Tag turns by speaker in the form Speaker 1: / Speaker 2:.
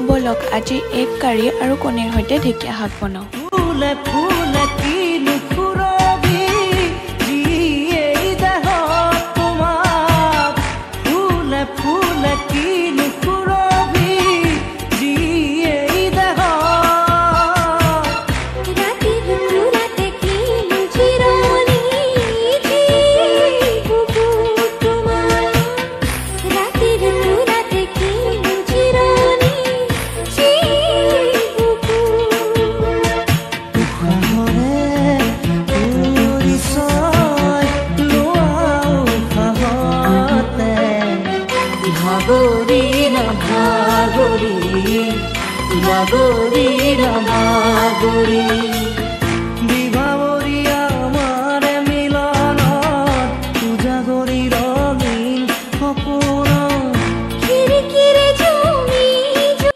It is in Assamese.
Speaker 1: বলক আজি এগ কাৰী আৰু কণীৰ সৈতে ঢেকীয়া শাক বনাওঁ।
Speaker 2: ফুলে ফুলে কিনো ফুৰবি যিয়ে দেহত তোমাক, ফুলে ফুলে কিনো ফুৰবি যিয়ে দেহত।
Speaker 3: ৰাতি ৰাতে কিনো জিৰণি যি বুকুত তোমাৰ, ৰাতি ৰাতে কিনো জিৰণি যি বুকুত।
Speaker 2: উশাহৰে পৰিচয় লোৱা উশাহতে ভাগৰি নাভাগৰি, ভাগৰি নাভাগৰি।